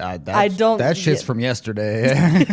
I don't. That shit's from yesterday.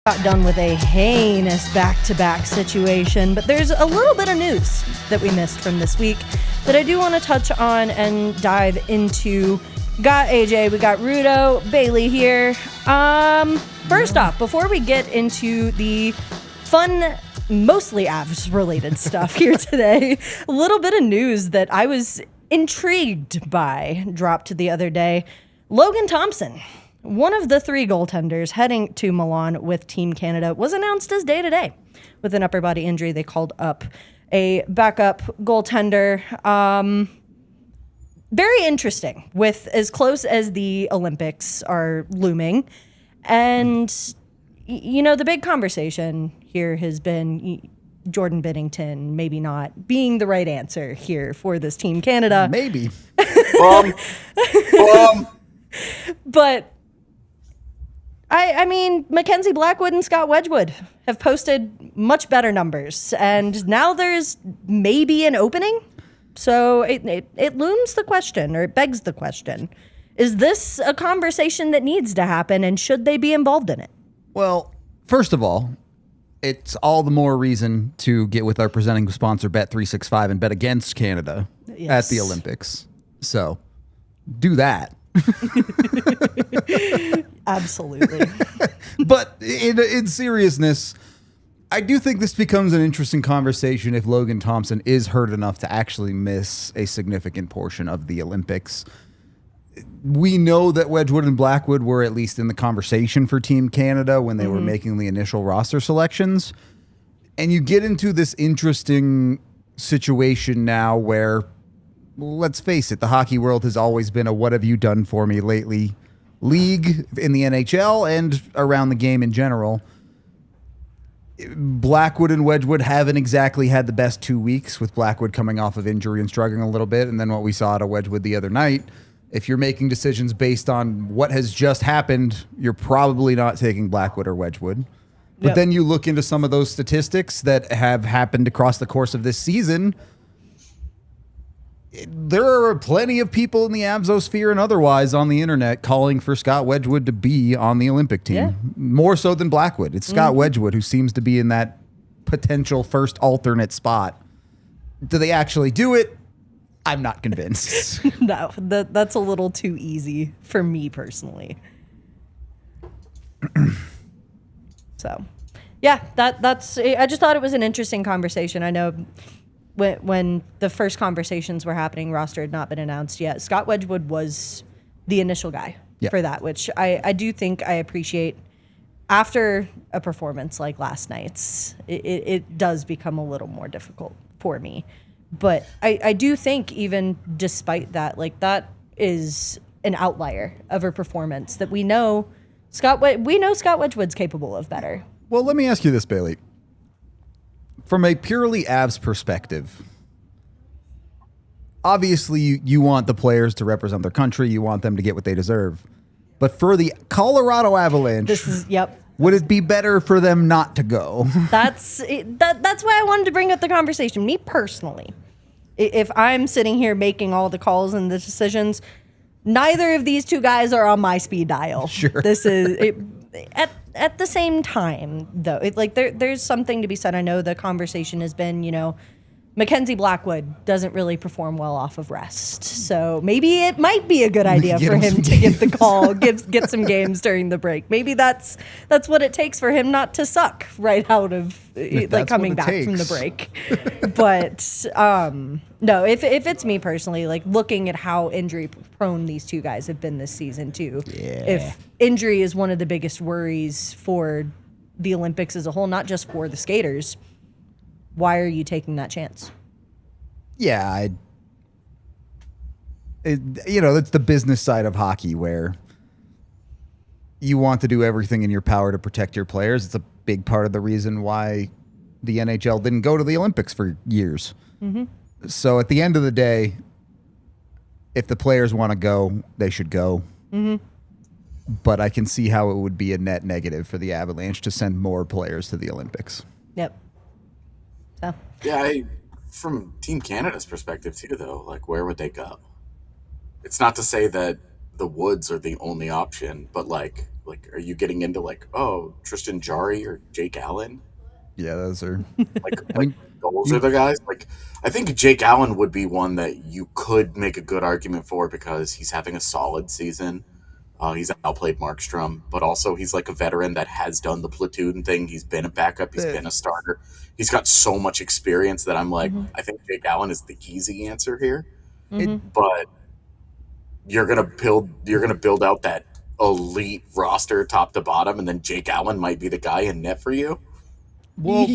Got done with a heinous back-to-back situation, but there's a little bit of news that we missed from this week that I do want to touch on and dive into. Got AJ, we got Rudo, Bailey here. First off, before we get into the fun, mostly Avs-related stuff here today, a little bit of news that I was intrigued by dropped the other day. Logan Thompson, one of the 3 goaltenders heading to Milan with Team Canada, was announced as day-to-day with an upper body injury. They called up a backup goaltender. Very interesting, with as close as the Olympics are looming. And, you know, the big conversation here has been Jordan Binnington maybe not being the right answer here for this Team Canada. Maybe. But I mean, Mackenzie Blackwood and Scott Wedgwood have posted much better numbers, and now there's maybe an opening. So it looms the question, or it begs the question: is this a conversation that needs to happen, and should they be involved in it? Well, first of all, it's all the more reason to get with our presenting sponsor, Bet365, and bet against Canada at the Olympics. So do that. Absolutely. But in seriousness, I do think this becomes an interesting conversation if Logan Thompson is hurt enough to actually miss a significant portion of the Olympics. We know that Wedgwood and Blackwood were at least in the conversation for Team Canada when they were making the initial roster selections. And you get into this interesting situation now where, let's face it, the hockey world has always been a what have you done for me lately league in the NHL and around the game in general. Blackwood and Wedgwood haven't exactly had the best 2 weeks, with Blackwood coming off of injury and struggling a little bit. And then what we saw out of Wedgwood the other night, if you're making decisions based on what has just happened, you're probably not taking Blackwood or Wedgwood. But then you look into some of those statistics that have happened across the course of this season. There are plenty of people in the Avsosphere and otherwise on the internet calling for Scott Wedgwood to be on the Olympic team. More so than Blackwood. It's Scott Wedgwood who seems to be in that potential first alternate spot. Do they actually do it? I'm not convinced. No, that's a little too easy for me personally. So, yeah, that's. I just thought it was an interesting conversation. I know when the first conversations were happening, roster had not been announced yet. Scott Wedgwood was the initial guy for that, which I do think I appreciate. After a performance like last night's, it does become a little more difficult for me. But I do think even despite that, like, that is an outlier of a performance that we know Scott Wedgwood's capable of better. Well, let me ask you this, Bailey. From a purely Avs perspective, obviously you want the players to represent their country. You want them to get what they deserve. But for the Colorado Avalanche, would it be better for them not to go? That's why I wanted to bring up the conversation. Me personally, if I'm sitting here making all the calls and the decisions, neither of these two guys are on my speed dial. Sure. This is at the same time, though. There's something to be said. I know the conversation has been, Mackenzie Blackwood doesn't really perform well off of rest. So maybe it might be a good idea for him to get the call, get some games during the break. Maybe that's what it takes for him not to suck right out of like coming back from the break. But no, if it's me personally, like looking at how injury prone these two guys have been this season too. Yeah. If injury is one of the biggest worries for the Olympics as a whole, not just for the skaters, why are you taking that chance? Yeah, that's the business side of hockey where you want to do everything in your power to protect your players. It's a big part of the reason why the NHL didn't go to the Olympics for years. Mm-hmm. So at the end of the day, if the players want to go, they should go. Mm-hmm. But I can see how it would be a net negative for the Avalanche to send more players to the Olympics. Yep. So. Yeah, from Team Canada's perspective too, though, like where would they go? It's not to say that the Woods are the only option, but like are you getting into like, oh, Tristan Jarry or Jake Allen? Yeah, those are those are the guys. Like, I think Jake Allen would be one that you could make a good argument for because he's having a solid season. He's outplayed Markstrom, but also he's like a veteran that has done the platoon thing. He's been a backup. He's been a starter. He's got so much experience that I'm like, I think Jake Allen is the easy answer here. But you're gonna build out that elite roster top to bottom, and then Jake Allen might be the guy in net for you. Well,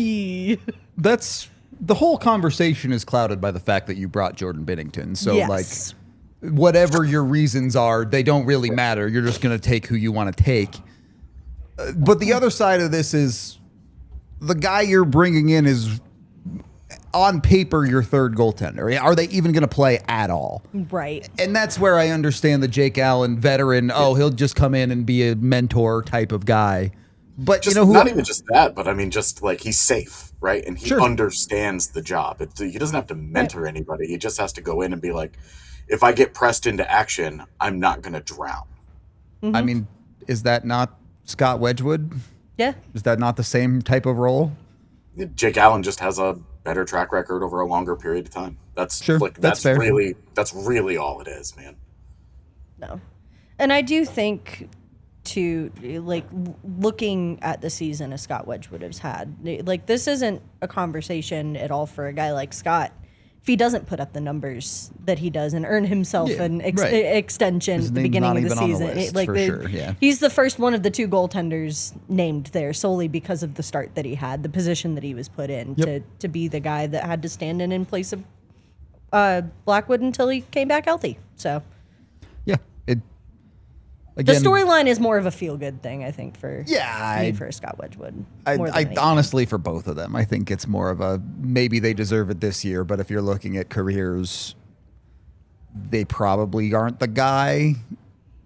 that's the whole conversation is clouded by the fact that you brought Jordan Binnington. So like, whatever your reasons are, they don't really matter. You're just going to take who you want to take. But the other side of this is the guy you're bringing in is on paper your third goaltender. Are they even going to play at all? Right. And that's where I understand the Jake Allen veteran. Oh, he'll just come in and be a mentor type of guy. But just, you know who? Not even just that, but I mean, just like he's safe, right? And he understands the job. He doesn't have to mentor anybody. He just has to go in and be like, if I get pressed into action, I'm not going to drown. Mm-hmm. I mean, is that not Scott Wedgwood? Yeah. Is that not the same type of role? Jake Allen just has a better track record over a longer period of time. That's fair. That's really all it is, man. No. And I do think to like looking at the season as Scott Wedgwood has had, like this isn't a conversation at all for a guy like Scott. If he doesn't put up the numbers that he does and earn himself an extension at the beginning of the season, he's the first one of the two goaltenders named there solely because of the start that he had, the position that he was put in to be the guy that had to stand in place of Blackwood until he came back healthy. So, again, the storyline is more of a feel-good thing, I think, for for Scott Wedgwood. I honestly, for both of them, I think it's more of a maybe they deserve it this year, but if you're looking at careers, they probably aren't the guy.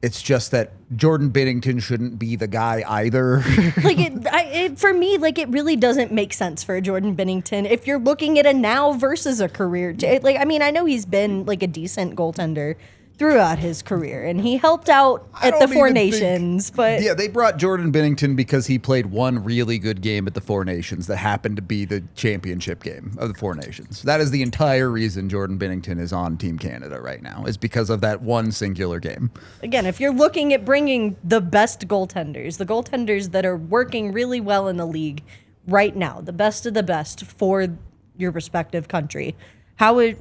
It's just that Jordan Binnington shouldn't be the guy either. For me, it really doesn't make sense for Jordan Binnington if you're looking at a now versus a career. I know he's been a decent goaltender throughout his career, and he helped out at the Four Nations. But yeah, they brought Jordan Binnington because he played one really good game at the Four Nations that happened to be the championship game of the Four Nations. That is the entire reason Jordan Binnington is on Team Canada right now, is because of that one singular game. Again, if you're looking at bringing the best goaltenders, the goaltenders that are working really well in the league right now, the best of the best for your respective country, How are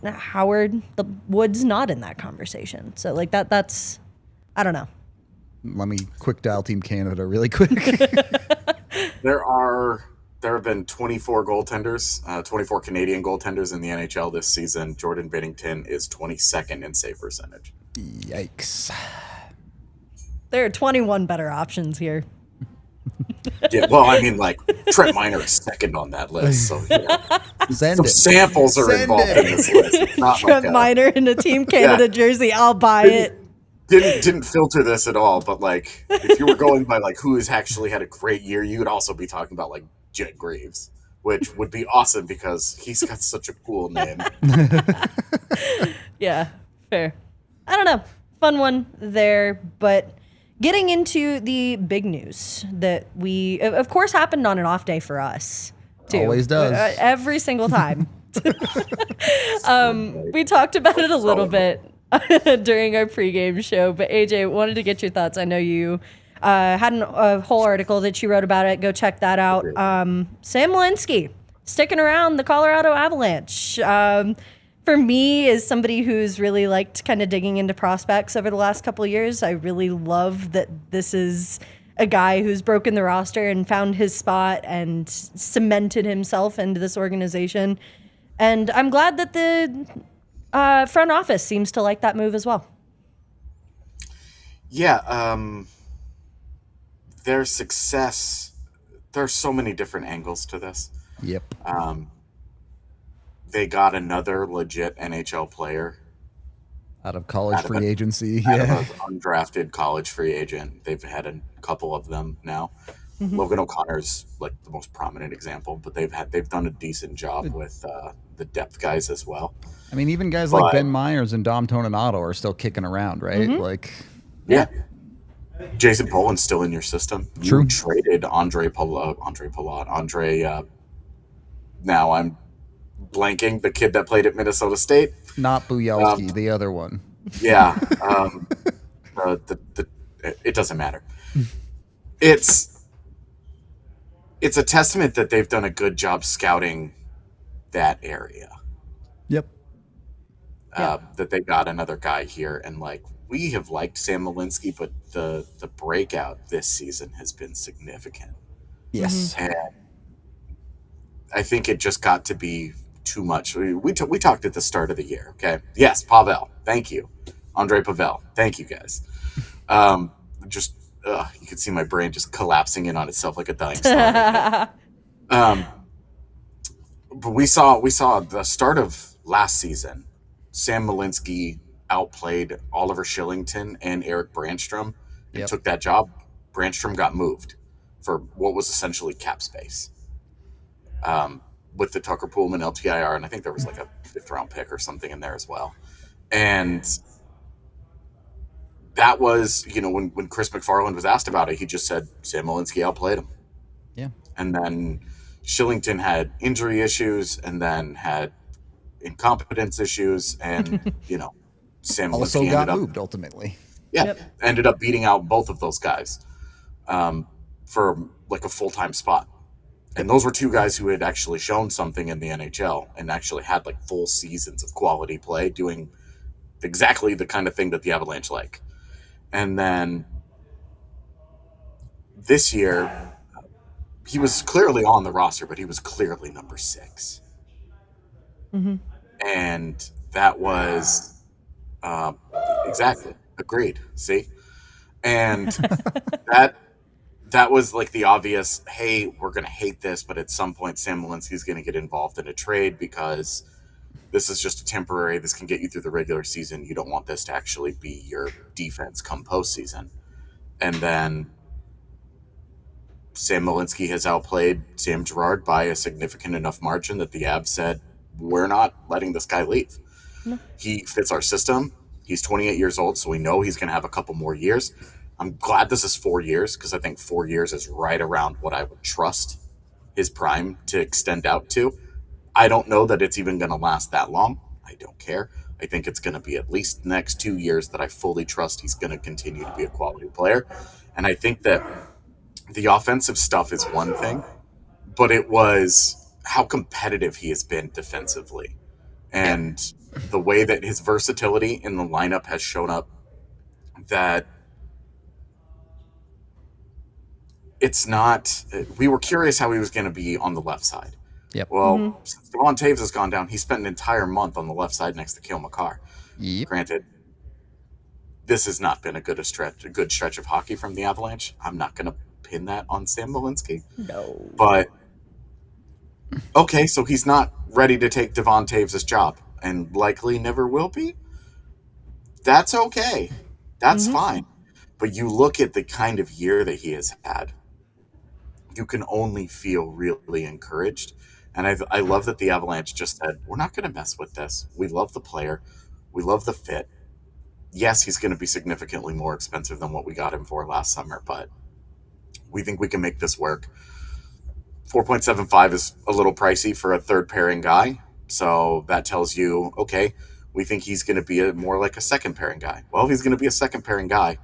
the Woods not in that conversation? So that's, I don't know. Let me quick dial Team Canada really quick. There have been 24 goaltenders, 24 Canadian goaltenders in the NHL this season. Jordan Binnington is 22nd in save percentage. Yikes. There are 21 better options here. Yeah, well, I mean, Trent Miner is second on that list, so some samples are involved in this list. It's not Trent Miner in a Team Canada jersey, I'll buy it. Didn't filter this at all, but if you were going by who has actually had a great year, you would also be talking about Jet Graves, which would be awesome because he's got such a cool name. Yeah, fair. I don't know, fun one there, but. Getting into the big news that we, of course, happened on an off day for us, too. Always does. Every single time. We talked about it a little bit during our pregame show, but AJ, wanted to get your thoughts. I know you had a whole article that you wrote about it. Go check that out. Sam Malinski sticking around the Colorado Avalanche. For me, as somebody who's really liked kind of digging into prospects over the last couple of years, I really love that this is a guy who's broken the roster and found his spot and cemented himself into this organization. And I'm glad that the front office seems to like that move as well. Yeah, their success, there's so many different angles to this. Yep. They got another legit NHL player Out of college free agency. out Yeah. of an undrafted college free agent. They've had a couple of them now. Logan O'Connor's like the most prominent example, but they've done a decent job with the depth guys as well. I mean, even guys like Ben Myers and Dom Toninato are still kicking around, right? Like, Yeah. Jason Poland's still in your system. True. You traded Andre. Now I'm blanking, the kid that played at Minnesota State. not Buyalski, the other one. Yeah. It doesn't matter. It's a testament that they've done a good job scouting that area. Yep. That they got another guy here, and like we have liked Sam Malinski, but the breakout this season has been significant. Yes. And I think it just got to be too much. We talked at the start of the year, okay? Yes, Pavel, thank you. Andre Pavel, thank you guys. You could see my brain just collapsing in on itself like a dying star. But we saw the start of last season, Sam Malinski outplayed Oliver Shillington and Eric Brandstrom and took that job. Brandstrom got moved for what was essentially cap space. With the Tucker Poolman LTIR, and I think there was like a 5th round pick or something in there as well. And that was, when Chris McFarland was asked about it, he just said Sam Malinski outplayed him. Yeah. And then Shillington had injury issues and then had incompetence issues, and Sam Also Malinski got moved ultimately. ended up beating out both of those guys for like a full-time spot. And those were two guys who had actually shown something in the NHL and actually had like full seasons of quality play, doing exactly the kind of thing that the Avalanche like. And then this year, he was clearly on the roster, but he was clearly number 6. And that was exactly agreed. See, and that was like the obvious. Hey, we're gonna hate this, but at some point, Sam Malinski's gonna get involved in a trade because this is just a temporary. This can get you through the regular season. You don't want this to actually be your defense come postseason. And then Sam Malinski has outplayed Sam Girard by a significant enough margin that the Avs said, we're not letting this guy leave. No. He fits our system. He's 28 years old, so we know he's going to have a couple more years. I'm glad this is 4 years because I think 4 years is right around what I would trust his prime to extend out to. I don't know that it's even going to last that long. I don't care. I think it's going to be at least the next 2 years that I fully trust he's going to continue to be a quality player. And I think that the offensive stuff is one thing, but it was how competitive he has been defensively. And the way that his versatility in the lineup has shown up, that it's not, we were curious how he was going to be on the left side. Yep. Well, since Devon Toews has gone down, he spent an entire month on the left side next to Cale Makar. Yep. Granted, this has not been a good stretch of hockey from the Avalanche. I'm not going to pin that on Sam Malinski. No. But, okay, so he's not ready to take Devon Toews' job and likely never will be. That's okay. That's fine. But you look at the kind of year that he has had, you can only feel really encouraged. And I love that the Avalanche just said, we're not going to mess with this. We love the player. We love the fit. Yes, he's going to be significantly more expensive than what we got him for last summer, but we think we can make this work. 4.75 is a little pricey for a third pairing guy, So that tells you, okay, we think he's going to be more like a second pairing guy. Well, if he's going to be a second pairing guy,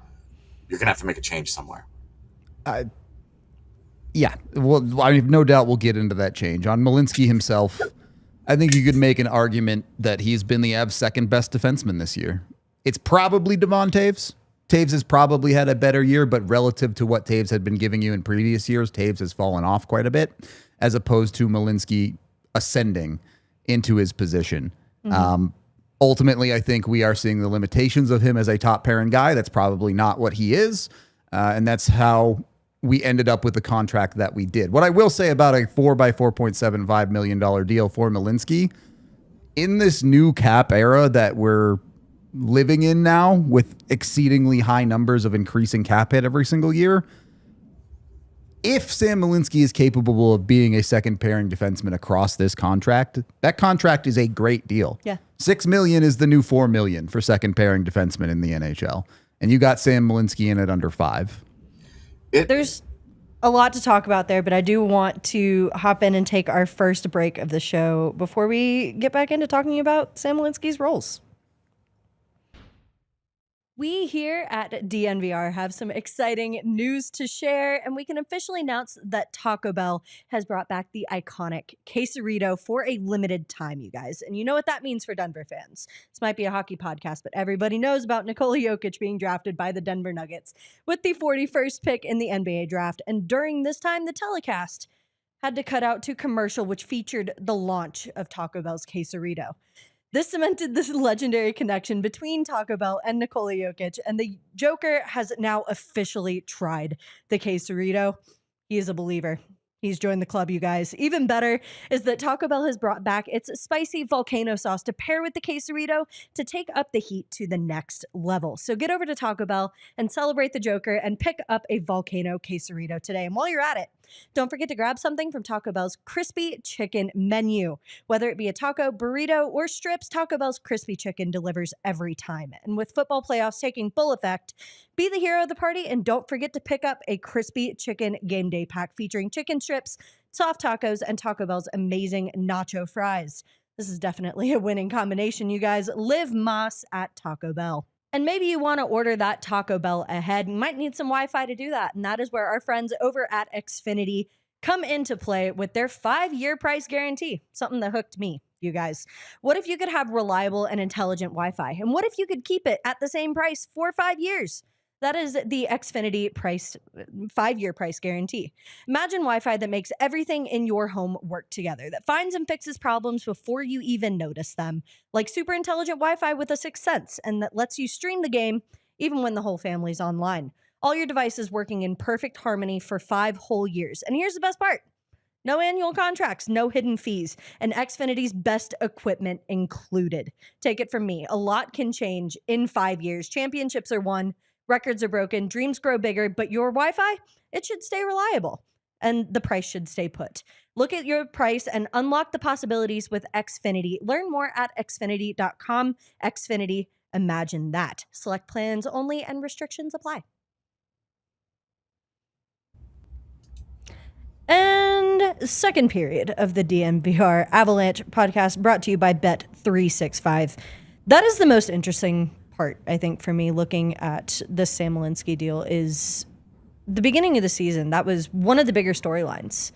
you're going to have to make a change somewhere. Yeah, well, I mean, no doubt we'll get into that change. On Malinski himself, I think you could make an argument that he's been the Avs' second best defenseman this year. It's probably Devon Toews. Toews has probably had a better year, but relative to what Toews had been giving you in previous years, Toews has fallen off quite a bit, as opposed to Malinski ascending into his position. Ultimately, I think we are seeing the limitations of him as a top pairing guy. That's probably not what he is, and that's how we ended up with the contract that we did. What I will say about a 4x4.75 million deal for Malinski, in this new cap era that we're living in now, with exceedingly high numbers of increasing cap hit every single year, if Sam Malinski is capable of being a second pairing defenseman across this contract, that contract is a great deal. Yeah. $6 million is the new $4 million for second pairing defenseman in the NHL. And you got Sam Malinski in at under $5 million. There's a lot to talk about there, but I do want to hop in and take our first break of the show before we get back into talking about Sam Malinski's roles. We here at DNVR have some exciting news to share, and we can officially announce that Taco Bell has brought back the iconic quesarito for a limited time, you guys. And you know what that means for Denver fans. This might be a hockey podcast, but everybody knows about Nikola Jokic being drafted by the Denver Nuggets with the 41st pick in the NBA draft. And during this time, the telecast had to cut out to commercial, which featured the launch of Taco Bell's quesarito. This cemented this legendary connection between Taco Bell and Nikola Jokic, and the Joker has now officially tried the quesarito. He is a believer. He's joined the club, you guys. Even better is that Taco Bell has brought back its spicy volcano sauce to pair with the quesarito to take up the heat to the next level. So get over to Taco Bell and celebrate the Joker and pick up a volcano quesarito today. And while you're at it, don't forget to grab something from Taco Bell's crispy chicken menu. Whether it be a taco, burrito, or strips, Taco Bell's crispy chicken delivers every time. And with football playoffs taking full effect, be the hero of the party and don't forget to pick up a crispy chicken game day pack featuring chicken strips, soft tacos, and Taco Bell's amazing nacho fries. This is definitely a winning combination, you guys. Live Más at Taco Bell. And maybe you want to order that Taco Bell ahead. You might need some Wi-Fi to do that. And that is where our friends over at Xfinity come into play with their 5-year price guarantee. Something that hooked me, you guys. What if you could have reliable and intelligent Wi-Fi? And what if you could keep it at the same price for 5 years? That is the Xfinity price 5-year price guarantee. Imagine Wi-Fi that makes everything in your home work together, that finds and fixes problems before you even notice them, like super intelligent Wi-Fi with a sixth sense, and that lets you stream the game even when the whole family's online. All your devices working in perfect harmony for 5 whole years. And here's the best part. No annual contracts, no hidden fees, and Xfinity's best equipment included. Take it from me. A lot can change in 5 years. Championships are won. Records are broken, dreams grow bigger, but your Wi-Fi, it should stay reliable, and the price should stay put. Look at your price and unlock the possibilities with Xfinity. Learn more at xfinity.com. Xfinity, imagine that. Select plans only and restrictions apply. And second period of the DNVR Avalanche podcast brought to you by Bet365. That is the most interesting part, I think, for me looking at the Sam Malinski deal is the beginning of the season. That was one of the bigger storylines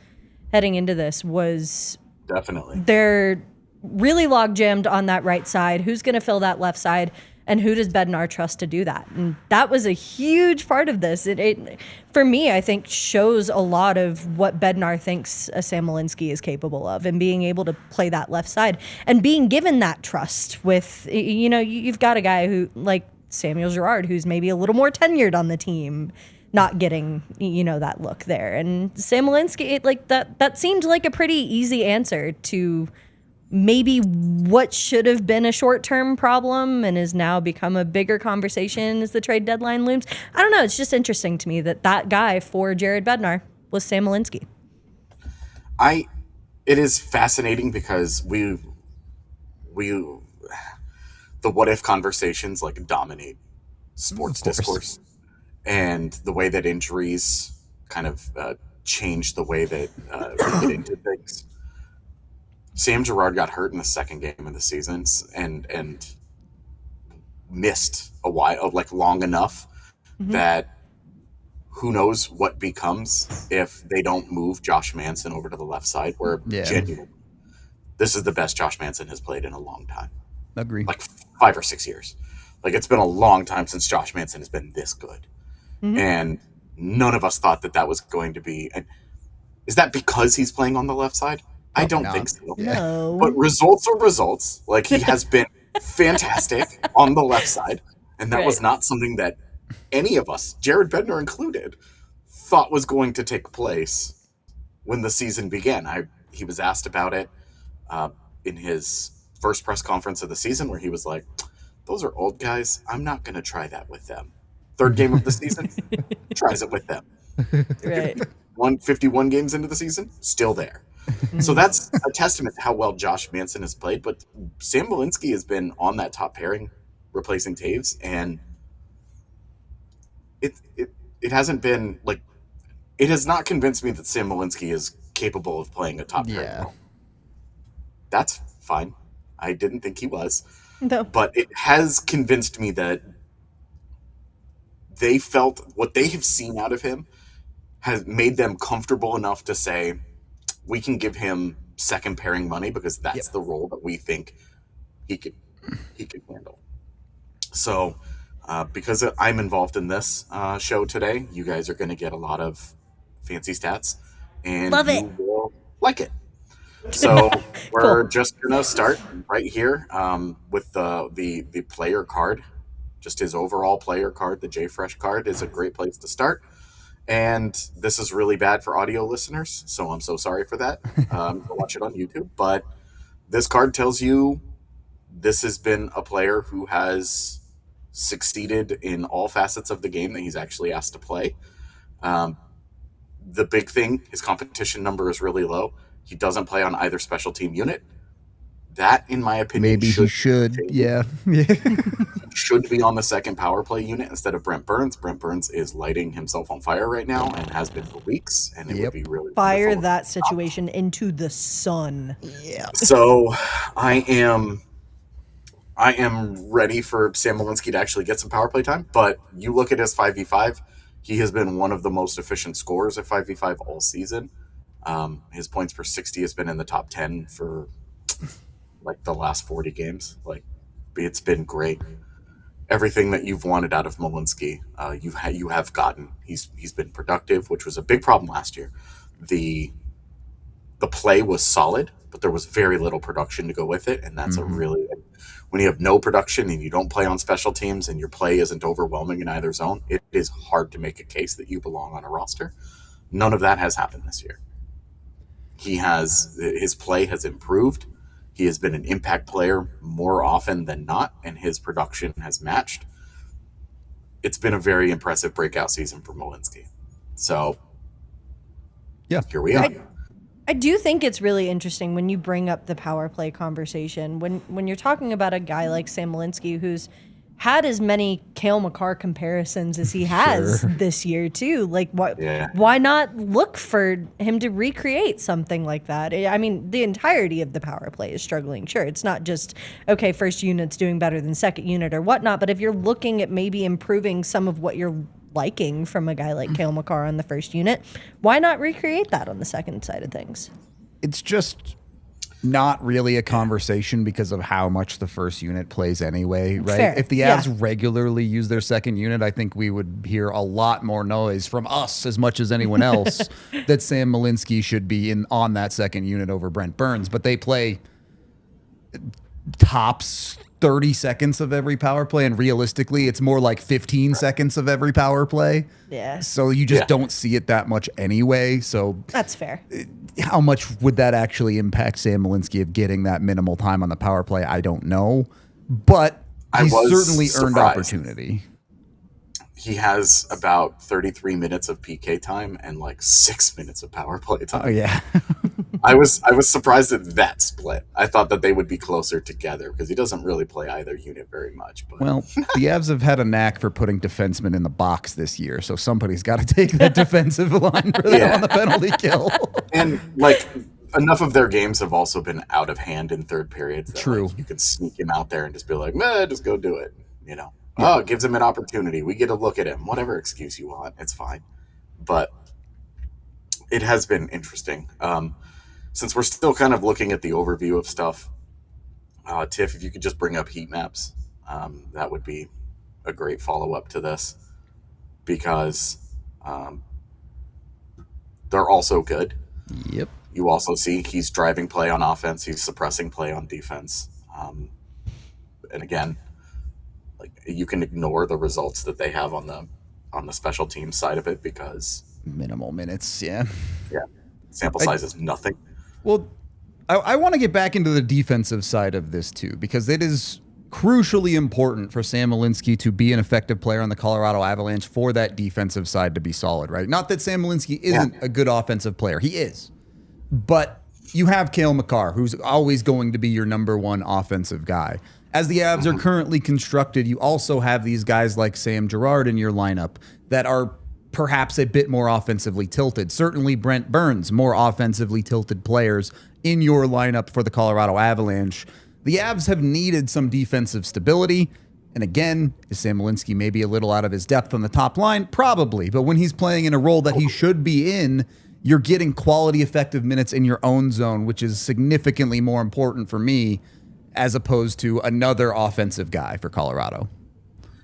heading into this was definitely they're really log jammed on that right side. Who's going to fill that left side? And who does Bednar trust to do that? And that was a huge part of this. It for me, I think, shows a lot of what Bednar thinks Sam Malinski is capable of and being able to play that left side and being given that trust with, you know, you've got a guy who, like Samuel Girard, who's maybe a little more tenured on the team, not getting, you know, that look there. And Sam Malinski, that seemed like a pretty easy answer to maybe what should have been a short-term problem and has now become a bigger conversation as the trade deadline looms. I don't know. It's just interesting to me that guy for Jared Bednar was Sam Malinski. It is fascinating because the what if conversations like dominate sports discourse, and the way that injuries kind of change the way that we get into things. Sam Girard got hurt in the second game of the season and missed a while, like long enough that who knows what becomes if they don't move Josh Manson over to the left side, where genuinely, this is the best Josh Manson has played in a long time. Agree. Like 5 or 6 years. Like, it's been a long time since Josh Manson has been this good. And none of us thought that that was going to be. And is that because he's playing on the left side? I don't think so. No. But results are results. Like, he has been fantastic on the left side. And that was not something that any of us, Jared Bednar included, thought was going to take place when the season began. He was asked about it in his first press conference of the season, where he was like, those are old guys. I'm not going to try that with them. Third game of the season, tries it with them. Right. 151 games into the season, still there. So that's a testament to how well Josh Manson has played. But Sam Malinski has been on that top pairing, replacing Toews, and it hasn't been like, it has not convinced me that Sam Malinski is capable of playing a top pairing role. That's fine. I didn't think he was. No. But it has convinced me that they felt what they have seen out of him has made them comfortable enough to say, we can give him second pairing money because that's the role that we think he can handle. So because I'm involved in this show today, you guys are going to get a lot of fancy stats, and you will like it. So we're just going to start right here with the player card. Just his overall player card, the JFresh card, is a great place to start. And this is really bad for audio listeners, so I'm so sorry for that. Go watch it on YouTube. But this card tells you this has been a player who has succeeded in all facets of the game that he's actually asked to play. The big thing, his competition number is really low. He doesn't play on either special team unit. That, in my opinion, maybe he should. Yeah. Should be on the second power play unit instead of Brent Burns. Brent Burns is lighting himself on fire right now and has been for weeks. And it would be really fire that situation into the sun. Yeah. So I am ready for Sam Malinski to actually get some power play time. But you look at his 5v5, he has been one of the most efficient scorers at 5v5 all season. His points per 60 has been in the top 10 for like the last 40 games. Like, it's been great. Everything that you've wanted out of Malinski, you have gotten. He's been productive, which was a big problem last year. The play was solid, but there was very little production to go with it, and that's a really, when you have no production and you don't play on special teams and your play isn't overwhelming in either zone, it is hard to make a case that you belong on a roster. None of that has happened this year. His play has improved. He has been an impact player more often than not, and his production has matched. It's been a very impressive breakout season for Malinski. So, here we are. I do think it's really interesting when you bring up the power play conversation. When you're talking about a guy like Sam Malinski, who's had as many Cale Makar comparisons as he has this year too. Like, why not look for him to recreate something like that? I mean, the entirety of the power play is struggling. Sure, it's not just, okay, first unit's doing better than second unit or whatnot, but if you're looking at maybe improving some of what you're liking from a guy like Cale Makar on the first unit, why not recreate that on the second side of things? It's just not really a conversation because of how much the first unit plays anyway, right? Fair. If the Avs regularly use their second unit, I think we would hear a lot more noise from us as much as anyone else that Sam Malinski should be on that second unit over Brent Burns. But they play tops 30 seconds of every power play, and realistically, it's more like 15 seconds of every power play. Yeah. So you just don't see it that much anyway. So that's fair. How much would that actually impact Sam Malinski of getting that minimal time on the power play? I don't know, but he's certainly earned opportunity. He has about 33 minutes of PK time and like 6 minutes of power play time. Oh yeah. I was surprised at that split. I thought that they would be closer together because he doesn't really play either unit very much. But. Well, the Avs have had a knack for putting defensemen in the box this year, so somebody's got to take that defensive line for them on the penalty kill. And like, enough of their games have also been out of hand in third periods that True. like, you can sneak him out there and just be like, meh, just go do it. You know, Yeah. oh, it gives him an opportunity. We get to look at him. Whatever excuse you want, it's fine. But it has been interesting. Since we're still kind of looking at the overview of stuff, Tiff, if you could just bring up heat maps, that would be a great follow up to this because they're also good. Yep. You also see he's driving play on offense, he's suppressing play on defense. And again, like you can ignore the results that they have on the special teams side of it because Minimal minutes, yeah. Sample size is nothing. Well, I want to get back into the defensive side of this too, because it is crucially important for Sam Malinski to be an effective player on the Colorado Avalanche for that defensive side to be solid, right? Not that Sam Malinski isn't a good offensive player. He is. But you have Cale Makar, who's always going to be your number one offensive guy. As the Avs are currently constructed, you also have these guys like Sam Girard in your lineup that are perhaps a bit more offensively tilted. Certainly Brent Burns, more offensively tilted players in your lineup for the Colorado Avalanche. The Avs have needed some defensive stability. And again, is Sam Malinski maybe a little out of his depth on the top line? Probably. But when he's playing in a role that he should be in, you're getting quality effective minutes in your own zone, which is significantly more important for me as opposed to another offensive guy for Colorado.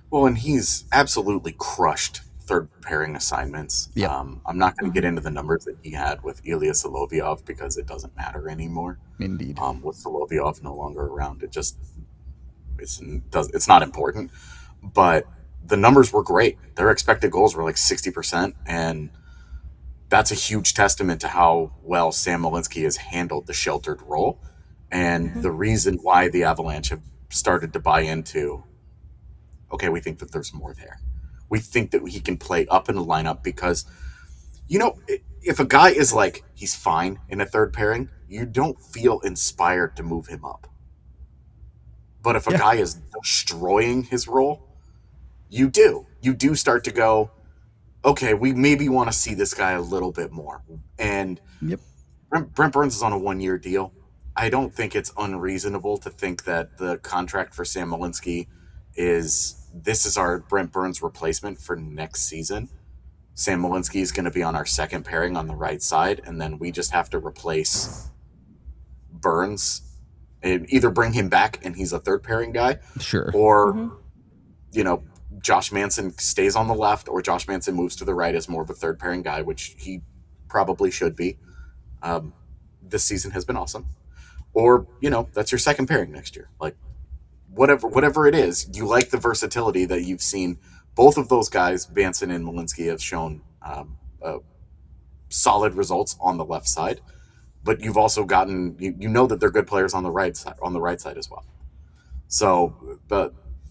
Well, and he's absolutely crushed third pairing assignments. Yep. I'm not going to get into the numbers that he had with Ilya Solovyov because it doesn't matter anymore. Indeed. With Solovyov no longer around, it's not important. But the numbers were great. Their expected goals were like 60%, and that's a huge testament to how well Sam Malinski has handled the sheltered role. And the reason why the Avalanche have started to buy into, okay, we think that there's more there. We think that he can play up in the lineup because, you know, if a guy is like, he's fine in a third pairing, you don't feel inspired to move him up. But if a guy is destroying his role, you do. You do start to go, okay, we maybe want to see this guy a little bit more. And Brent Burns is on a 1-year deal. I don't think it's unreasonable to think that the contract for Sam Malinski this is our Brent Burns replacement for next season. Sam Malinski is going to be on our second pairing on the right side, and then we just have to replace Burns and either bring him back and he's a third pairing guy, or you know, Josh Manson stays on the left, or Josh Manson moves to the right as more of a third pairing guy, which he probably should be. This season has been awesome. Or, you know, that's your second pairing next year. Like, whatever it is, you like the versatility that you've seen. Both of those guys, Manson and Malinski, have shown solid results on the left side. But you've also gotten, you know that they're good players on the right side as well. So,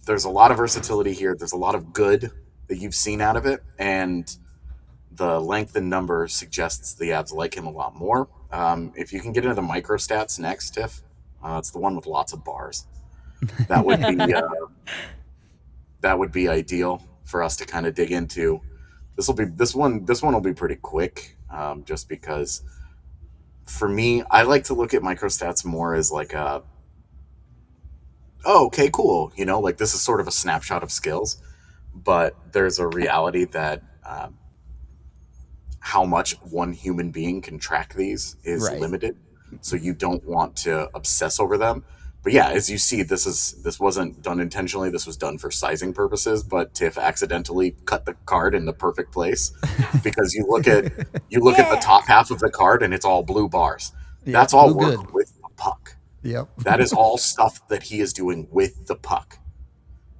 there's a lot of versatility here. There's a lot of good that you've seen out of it, and the length and number suggests the Avs like him a lot more. If you can get into the micro stats next, Tiff, it's the one with lots of bars. That would be ideal for us to kind of dig into. This one will be pretty quick, just because for me, I like to look at micro stats more as like a, oh, okay, cool. You know, like this is sort of a snapshot of skills, but there's a reality that how much one human being can track these is limited. So you don't want to obsess over them. But yeah, as you see, this wasn't done intentionally. This was done for sizing purposes, but Tiff accidentally cut the card in the perfect place because you look at the top half of the card and it's all blue bars. That's all work with the puck. Yep. That is all stuff that he is doing with the puck.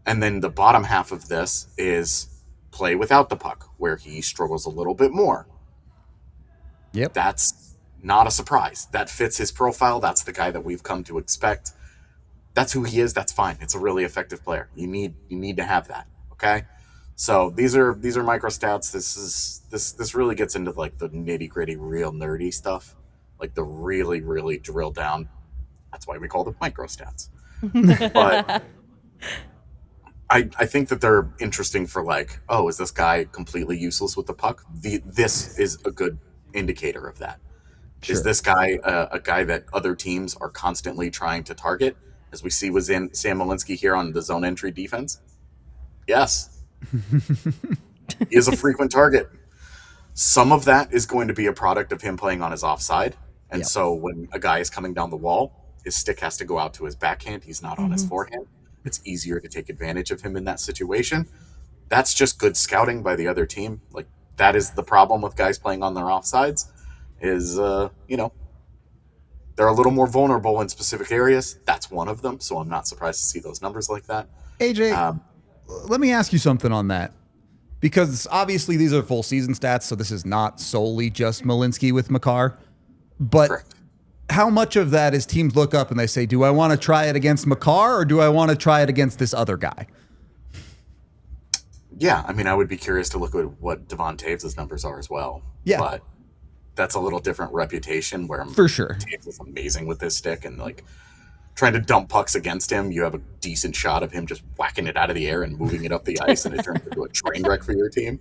And then the bottom half of this is play without the puck, where he struggles a little bit more. Yep. That's not a surprise. That fits his profile. That's the guy that we've come to expect. That's who he is. That's fine. It's a really effective player. You need to have that. Okay. So these are micro stats. This really gets into like the nitty gritty, real nerdy stuff, like the really, really drill down. That's why we call them micro stats. But I think that they're interesting for like, oh, is this guy completely useless with the puck? This is a good indicator of that. Sure. Is this guy a guy that other teams are constantly trying to target, as we see was in Sam Malinski here on the zone entry defense? Yes. He is a frequent target. Some of that is going to be a product of him playing on his offside. And so when a guy is coming down the wall, his stick has to go out to his backhand. He's not on his forehand. It's easier to take advantage of him in that situation. That's just good scouting by the other team. Like, that is the problem with guys playing on their offsides is, they're a little more vulnerable in specific areas. That's one of them. So I'm not surprised to see those numbers like that. AJ, let me ask you something on that. Because obviously these are full season stats, so this is not solely just Malinski with Makar. But Correct. How much of that is teams look up and they say, do I want to try it against Makar or do I want to try it against this other guy? Yeah, I mean, I would be curious to look at what Devon Toews' numbers are as well. Yeah. But that's a little different reputation where For sure. Toews is amazing with this stick and like trying to dump pucks against him. You have a decent shot of him just whacking it out of the air and moving it up the ice and it turns into a train wreck for your team.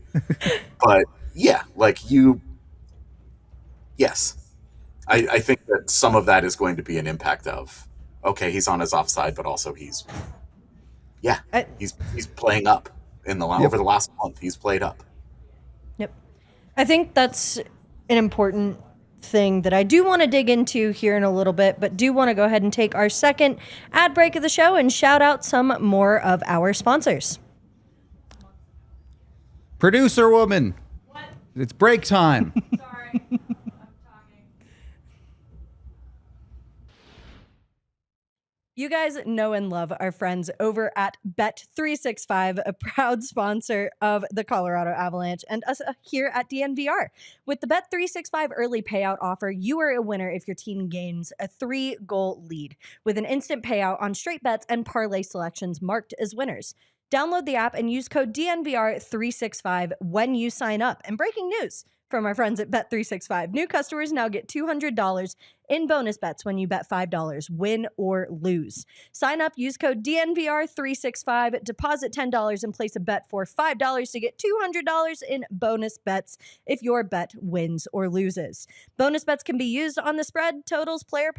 But yeah, yes. I think that some of that is going to be an impact of, okay, he's on his offside, but also he's playing up over the last month. He's played up. Yep. I think that's an important thing that I do want to dig into here in a little bit, but do want to go ahead and take our second ad break of the show and shout out some more of our sponsors. Producer woman. What? It's break time. Sorry. I'm talking. You guys know and love our friends over at Bet365, a proud sponsor of the Colorado Avalanche and us here at DNVR. With the Bet365 early payout offer, you are a winner if your team gains a 3-goal lead with an instant payout on straight bets and parlay selections marked as winners. Download the app and use code DNVR365 when you sign up. And breaking news from our friends at Bet365. New customers now get $200 in bonus bets when you bet $5, win or lose. Sign up, use code DNVR365, deposit $10 and place a bet for $5 to get $200 in bonus bets if your bet wins or loses. Bonus bets can be used on the spread, totals, player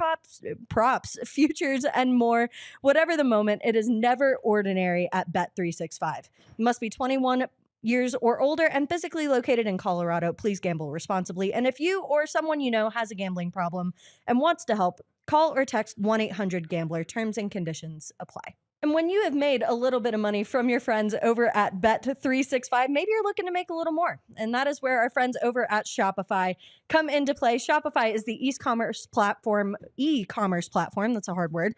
props, futures, and more. Whatever the moment, it is never ordinary at Bet365. You must be 21 years or older and physically located in Colorado. Please gamble responsibly. And if you or someone you know has a gambling problem and wants to help, call or text 1-800-GAMBLER. Terms and conditions apply. And when you have made a little bit of money from your friends over at Bet365, maybe you're looking to make a little more. And that is where our friends over at Shopify come into play. Shopify is the e-commerce platform, that's a hard word,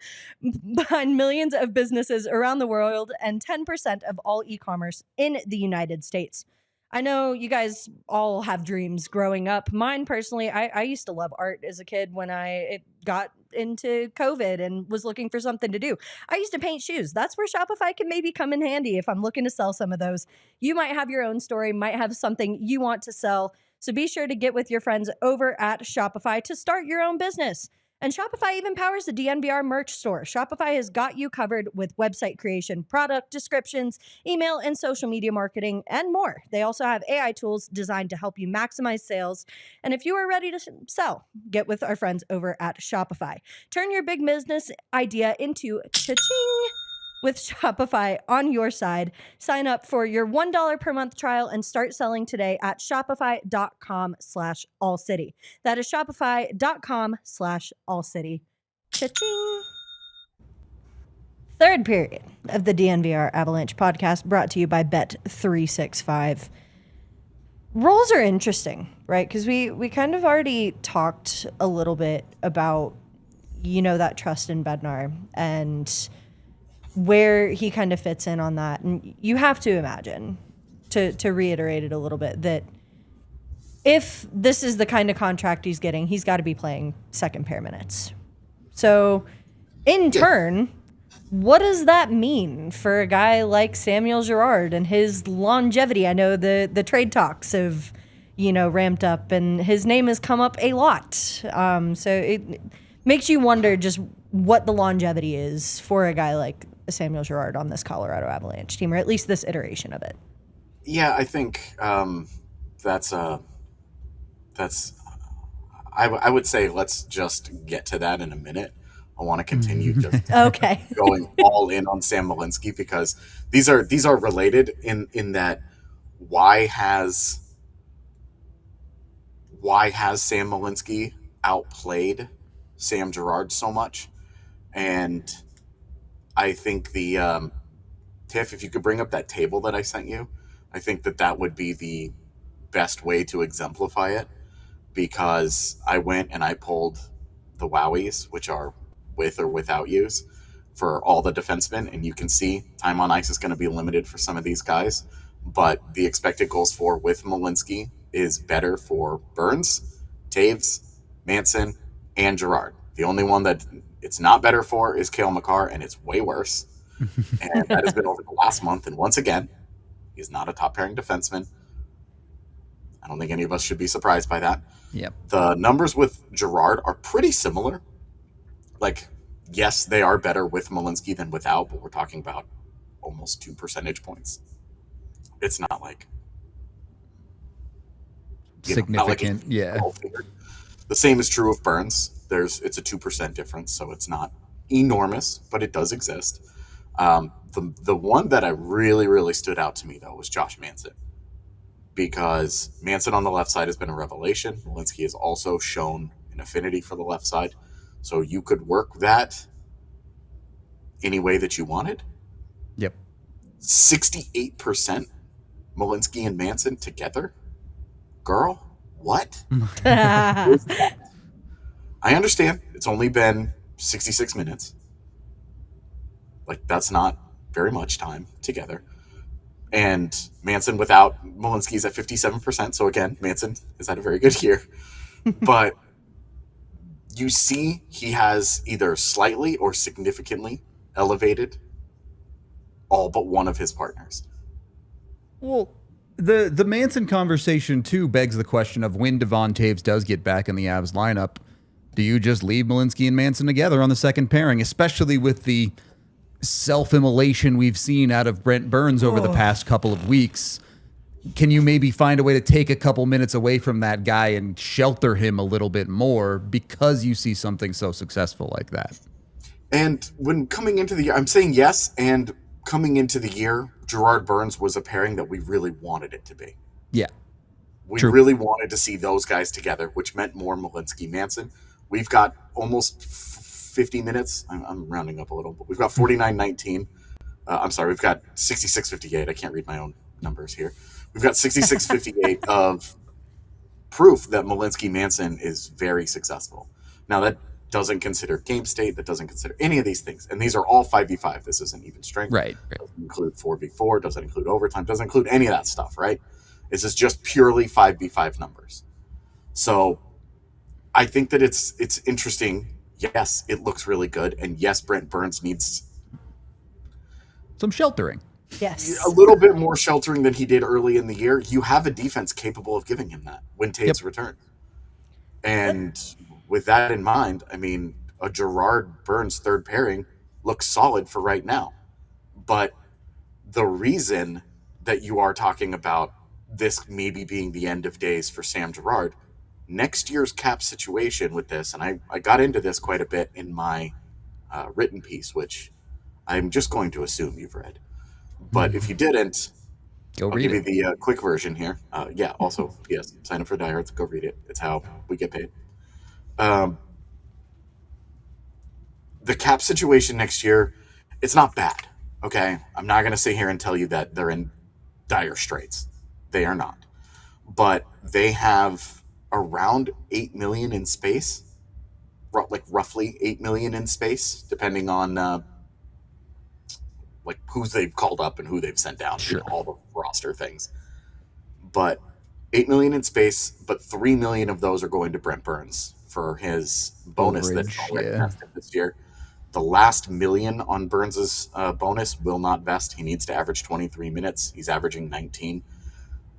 behind millions of businesses around the world and 10% of all e-commerce in the United States. I know you guys all have dreams growing up. Mine personally, I used to love art as a kid when I got into COVID and was looking for something to do. I used to paint shoes. That's where Shopify can maybe come in handy if I'm looking to sell some of those. You might have your own story, might have something you want to sell. So be sure to get with your friends over at Shopify to start your own business. And Shopify even powers the DNVR merch store. Shopify has got you covered with website creation, product descriptions, email and social media marketing, and more. They also have AI tools designed to help you maximize sales. And if you are ready to sell, get with our friends over at Shopify. Turn your big business idea into cha-ching with Shopify on your side. Sign up for your $1 per month trial and start selling today at shopify.com/allcity. That is shopify.com/allcity. Cha-ching. Third period of the DNVR Avalanche podcast brought to you by Bet365. Roles are interesting, right? Because we kind of already talked a little bit about, that trust in Bednar and where he kind of fits in on that. And you have to imagine, to reiterate it a little bit, that if this is the kind of contract he's getting, he's got to be playing second pair minutes. So in turn, what does that mean for a guy like Samuel Girard and his longevity? I know the trade talks have, ramped up and his name has come up a lot. So it makes you wonder just what the longevity is for a guy like Samuel Girard on this Colorado Avalanche team, or at least this iteration of it. Yeah, I think that's I would say let's just get to that in a minute. I want to continue just Okay. going all in on Sam Malinski because these are related in that why has Sam Malinski outplayed Sam Girard so much? And I think the Tiff, if you could bring up that table that I sent you, I think that would be the best way to exemplify it, because I went and I pulled the Wowies, which are with or without use, for all the defensemen, and you can see time on ice is going to be limited for some of these guys, but the expected goals for with Malinski is better for Burns, Toews, Manson, and Girard. The only one that it's not better for is Cale Makar, and it's way worse. And that has been over the last month. And once again, he's not a top pairing defenseman. I don't think any of us should be surprised by that. Yep. The numbers with Girard are pretty similar. Like, yes, they are better with Malinski than without, but we're talking about almost 2 percentage points. It's not like significant. Yeah. The same is true of Burns. It's a 2% difference, so it's not enormous, but it does exist. The one that I really stood out to me though was Josh Manson, because Manson on the left side has been a revelation. Malinski has also shown an affinity for the left side, so you could work that any way that you wanted. Yep. 68% Malinski and Manson together. Girl, what? Ah. I understand it's only been 66 minutes. Like, that's not very much time together. And Manson without Malinski's at 57%. So again, Manson has had a very good year. But you see he has either slightly or significantly elevated all but one of his partners. Well, the Manson conversation too begs the question of when Devon Toews does get back in the Avs lineup, do you just leave Malinski and Manson together on the second pairing, especially with the self-immolation we've seen out of Brent Burns over the past couple of weeks? Can you maybe find a way to take a couple minutes away from that guy and shelter him a little bit more because you see something so successful like that? And when coming into the year, I'm saying yes, and coming into the year, Girard Burns was a pairing that we really wanted it to be. Yeah. We really wanted to see those guys together, which meant more Malinski Manson. We've got almost 50 minutes. I'm rounding up a little, but we've got 49-19. I'm sorry, we've got 66-58. I can't read my own numbers here. We've got 66-58 of proof that Malinski Manson is very successful. Now, that doesn't consider game state. That doesn't consider any of these things. And these are all 5v5. This isn't even strength. Right. Doesn't include 4v4. Doesn't include overtime. Doesn't include any of that stuff, right? This is just purely 5v5 numbers. So I think that it's interesting. Yes, it looks really good. And yes, Brent Burns needs some sheltering. Yes. A little bit more sheltering than he did early in the year. You have a defense capable of giving him that when Toews returns. And with that in mind, I mean, a Girard Burns third pairing looks solid for right now. But the reason that you are talking about this maybe being the end of days for Sam Girard, next year's cap situation with this, and I got into this quite a bit in my written piece, which I'm just going to assume you've read. But if you didn't, I'll give you the quick version here. Also, yes, sign up for Die Hard. Go read it. It's how we get paid. The cap situation next year, it's not bad. Okay, I'm not going to sit here and tell you that they're in dire straits. They are not. But they have around $8 million in space, like roughly $8 million in space, depending on like who they've called up and who they've sent down, all the roster things. But $8 million in space, but $3 million of those are going to Brent Burns for his bonus that's already vested this year. The last $1 million on Burns's bonus will not vest. He needs to average 23 minutes. He's averaging 19.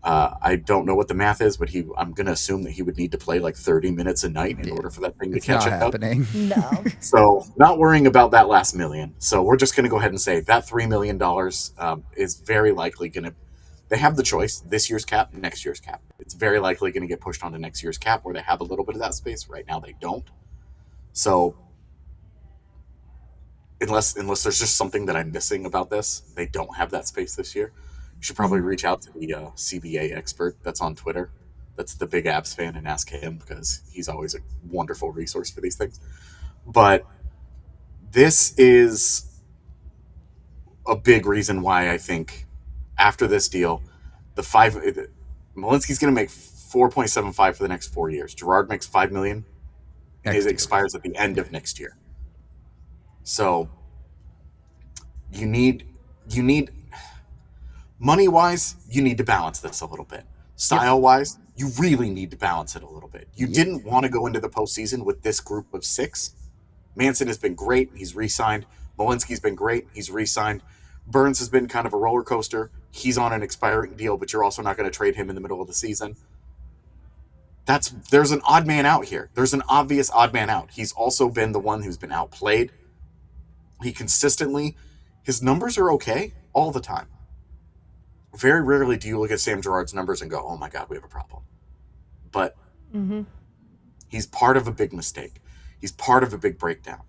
I don't know what the math is, but I'm going to assume that he would need to play like 30 minutes a night in order for that thing to catch up. No. So not worrying about that last $1 million. So we're just going to go ahead and say that $3 million is very likely going to. They have the choice. This year's cap, next year's cap. It's very likely going to get pushed onto next year's cap where they have a little bit of that space. Right now they don't. So unless there's just something that I'm missing about this, they don't have that space this year. You should probably reach out to the CBA expert that's on Twitter. That's the big Abs fan, and ask him, because he's always a wonderful resource for these things. But this is a big reason why I think after this deal, Malinski's going to make 4.75 for the next 4 years. Girard makes $5 million, and it expires at the end of next year. So you need money wise, you need to balance this a little bit. Style wise, you really need to balance it a little bit. You didn't want to go into the postseason with this group of 6. Manson has been great. He's re-signed. Malinski's been great. He's re-signed. Burns has been kind of a roller coaster. He's on an expiring deal, but you're also not going to trade him in the middle of the season. There's an odd man out here. There's an obvious odd man out. He's also been the one who's been outplayed. His numbers are okay all the time. Very rarely do you look at Sam Girard's numbers and go, oh my God, we have a problem. But he's part of a big mistake. He's part of a big breakdown.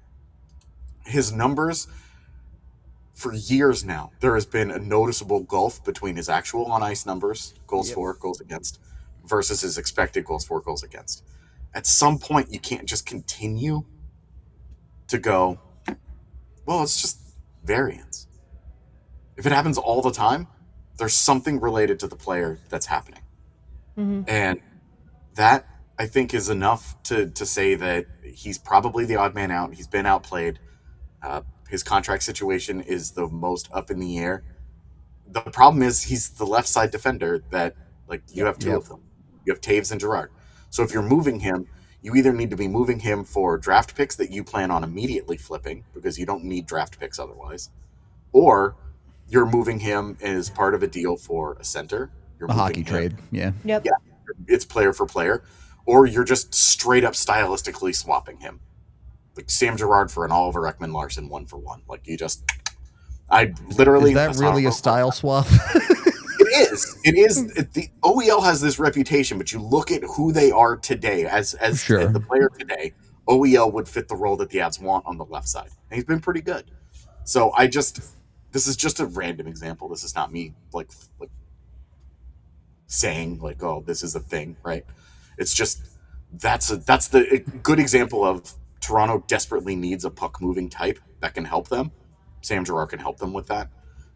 His numbers, for years now, there has been a noticeable gulf between his actual on-ice numbers, goals for, goals against, versus his expected goals for, goals against. At some point, you can't just continue to go, well, it's just variance. If it happens all the time, there's something related to the player that's happening. And that, I think, is enough to say that he's probably the odd man out. He's been outplayed. His contract situation is the most up in the air. The problem is he's the left side defender that, like, you have 2 of them. You have Toews and Girard. So if you're moving him, you either need to be moving him for draft picks that you plan on immediately flipping, because you don't need draft picks otherwise, or you're moving him as part of a deal for a center. You're a hockey trade. Yeah. It's player for player. Or you're just straight up stylistically swapping him. Like Sam Girard for an Oliver Ekman-Larsson 1-for-1. Like, I literally... Is that really a style swap? It is. The OEL has this reputation, but you look at who they are today as the player today, OEL would fit the role that the Avs want on the left side. And he's been pretty good. So this is just a random example. This is not me like saying like, oh, this is a thing, right? It's just that's the good example of Toronto desperately needs a puck moving type that can help them. Sam Girard can help them with that.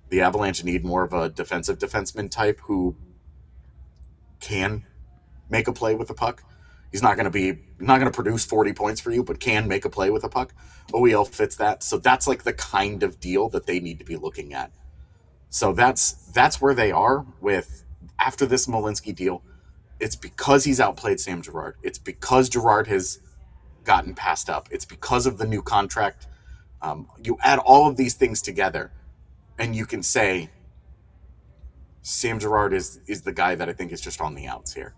The Avalanche need more of a defensive defenseman type who can make a play with the puck. He's not going to produce 40 points for you, but can make a play with a puck. OEL fits that. So that's like the kind of deal that they need to be looking at. So that's where they are with after this Malinski deal. It's because he's outplayed Sam Girard. It's because Girard has gotten passed up. It's because of the new contract. You add all of these things together, and you can say Sam Girard is the guy that I think is just on the outs here.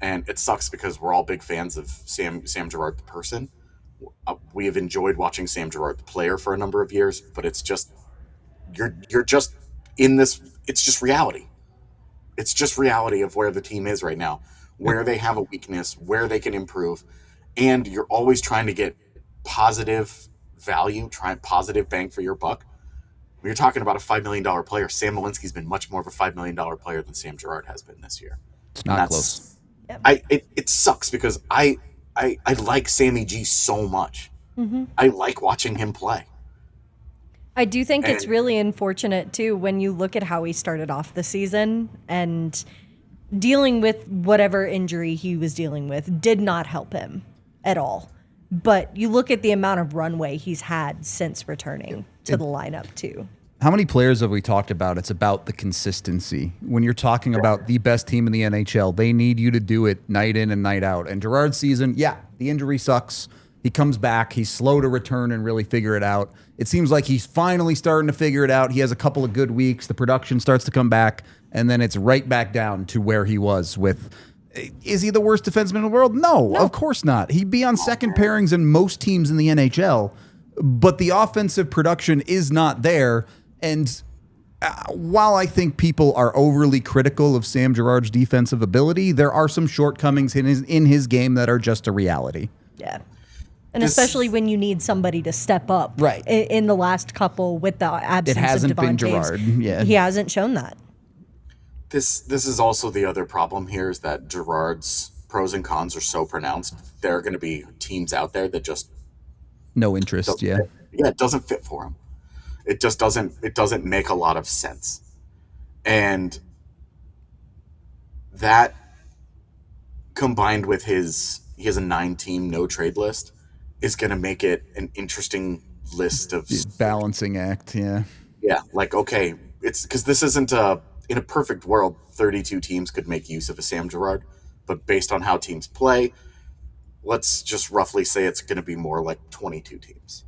And it sucks because we're all big fans of Sam Girard the person. We have enjoyed watching Sam Girard the player for a number of years, but it's just you're just in this. It's just reality. It's just reality of where the team is right now, where they have a weakness, where they can improve, and you're always trying to get positive value, positive bang for your buck. When you're talking about a $5 million player, Sam Malinski's been much more of a $5 million player than Sam Girard has been this year. It's not close. It sucks because I like Sammy G so much. I like watching him play. I do think it's really unfortunate, too, when you look at how he started off the season and dealing with whatever injury he was dealing with did not help him at all. But you look at the amount of runway he's had since returning to the lineup, too. How many players have we talked about? It's about the consistency. When you're talking about the best team in the NHL, they need you to do it night in and night out. And Girard's season, the injury sucks. He comes back. He's slow to return and really figure it out. It seems like he's finally starting to figure it out. He has a couple of good weeks. The production starts to come back, and then it's right back down to where he was with... Is he the worst defenseman in the world? No, of course not. He'd be on second pairings in most teams in the NHL, but the offensive production is not there. And while I think people are overly critical of Sam Girard's defensive ability, there are some shortcomings in his game that are just a reality. Yeah. And especially when you need somebody to step up. Right. In the last couple with the absence It hasn't of Devon been Toews. Girard. Yeah. He hasn't shown that. This is also the other problem here is that Girard's pros and cons are so pronounced. There are going to be teams out there that just No interest, yeah. it doesn't fit for him. It just doesn't make a lot of sense. And that combined with he has a 9-team no trade list is going to make it an interesting list of balancing act, yeah. Yeah, like, okay, it's because this isn't in a perfect world, 32 teams could make use of a Sam Girard, but based on how teams play, let's just roughly say it's going to be more like 22 teams.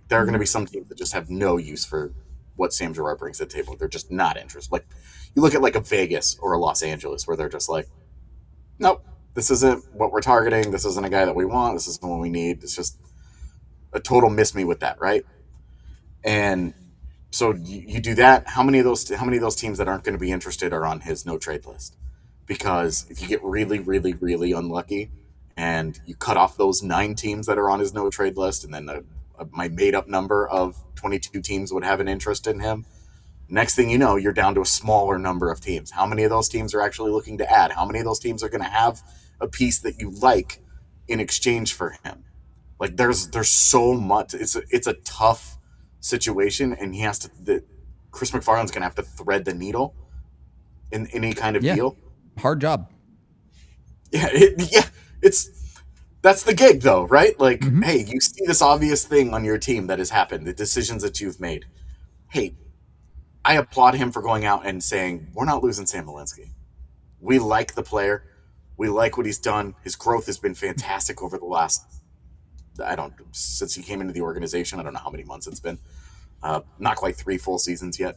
There are going to be some teams that just have no use for what Sam Girard brings to the table. They're just not interested. Like, you look at like a Vegas or a Los Angeles where they're just like, nope, this isn't what we're targeting. This isn't a guy that we want. This isn't what we need. It's just a total miss me with that, right? And so you do that. How many of those teams that aren't going to be interested are on his no trade list? Because if you get really, really, really unlucky and you cut off those 9 teams that are on his no trade list, and then my made up number of 22 teams would have an interest in him, next thing you know, you're down to a smaller number of teams. How many of those teams are actually looking to add? How many of those teams are going to have a piece that you like in exchange for him? Like, there's so much. It's a tough situation, and Chris McFarland's going to have to thread the needle in any kind of deal. Hard job. Yeah, that's the gig, though, right? Like, hey, you see this obvious thing on your team that has happened, the decisions that you've made. Hey, I applaud him for going out and saying, we're not losing Sam Malinski. We like the player. We like what he's done. His growth has been fantastic over the last, since he came into the organization. I don't know how many months it's been. Not quite 3 full seasons yet.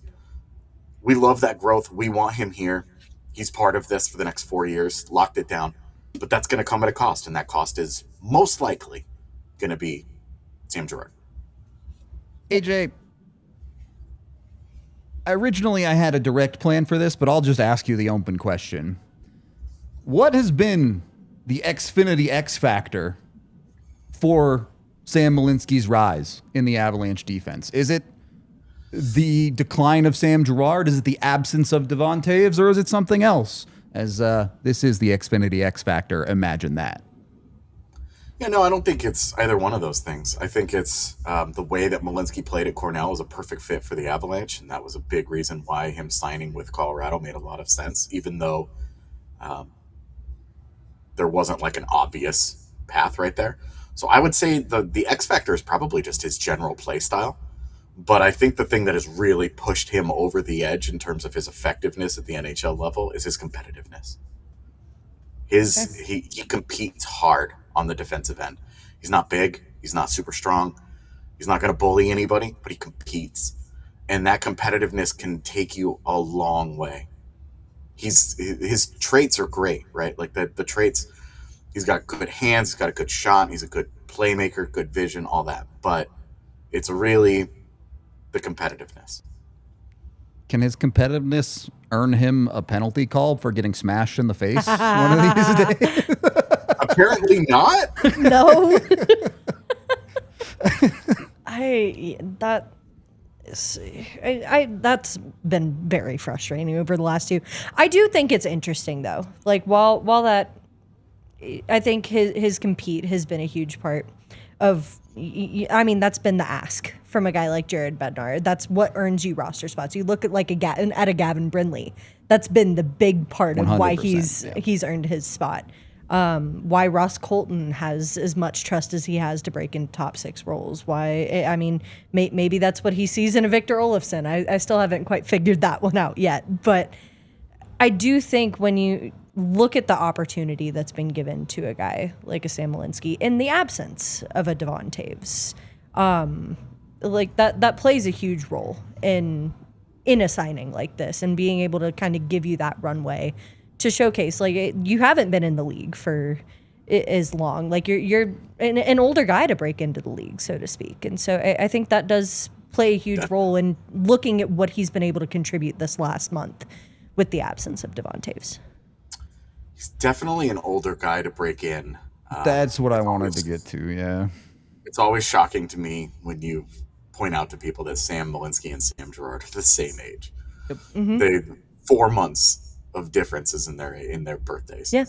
We love that growth. We want him here. He's part of this for the next 4 years. Locked it down. But that's going to come at a cost, and that cost is most likely going to be Sam Girard. AJ, originally I had a direct plan for this, but I'll just ask you the open question. What has been the Xfinity X factor for Sam Malinski's rise in the Avalanche defense? Is it the decline of Sam Girard? Is it the absence of Devon Toews, or is it something else? As this is the Xfinity X factor, imagine that. Yeah, no, I don't think it's either one of those things. I think it's the way that Malinski played at Cornell was a perfect fit for the Avalanche, and that was a big reason why him signing with Colorado made a lot of sense, even though there wasn't like an obvious path right there. So I would say the X factor is probably just his general play style. But I think the thing that has really pushed him over the edge in terms of his effectiveness at the NHL level is his competitiveness. He competes hard on the defensive end. He's not big. He's not super strong. He's not going to bully anybody, but he competes. And that competitiveness can take you a long way. His traits are great, right? Like the traits, he's got good hands, he's got a good shot, he's a good playmaker, good vision, all that. But it's really the competitiveness. Can his competitiveness earn him a penalty call for getting smashed in the face one of these days? Apparently not. No. That's been very frustrating over the last 2. I do think it's interesting though. Like while that, I think his compete has been a huge part of. I mean, that's been the ask from a guy like Jared Bednar. That's what earns you roster spots. You look at like a Gavin Brindley. That's been the big part of why he's earned his spot. Why Ross Colton has as much trust as he has to break into top 6 roles. Why? I mean, maybe that's what he sees in a Victor Olofsson. I still haven't quite figured that one out yet. But I do think when you look at the opportunity that's been given to a guy like a Sam Malinski in the absence of a Devon Toews, like that plays a huge role in a signing like this and being able to kind of give you that runway to showcase. Like you haven't been in the league for as long. Like you're an older guy to break into the league, so to speak. And so I think that does play a huge role in looking at what he's been able to contribute this last month with the absence of Devon Toews. He's definitely an older guy to break in. That's what I wanted to get to, yeah. It's always shocking to me when you point out to people that Sam Malinski and Sam Girard are the same age. Yep. Mm-hmm. They 4 months of differences in their birthdays. Yeah.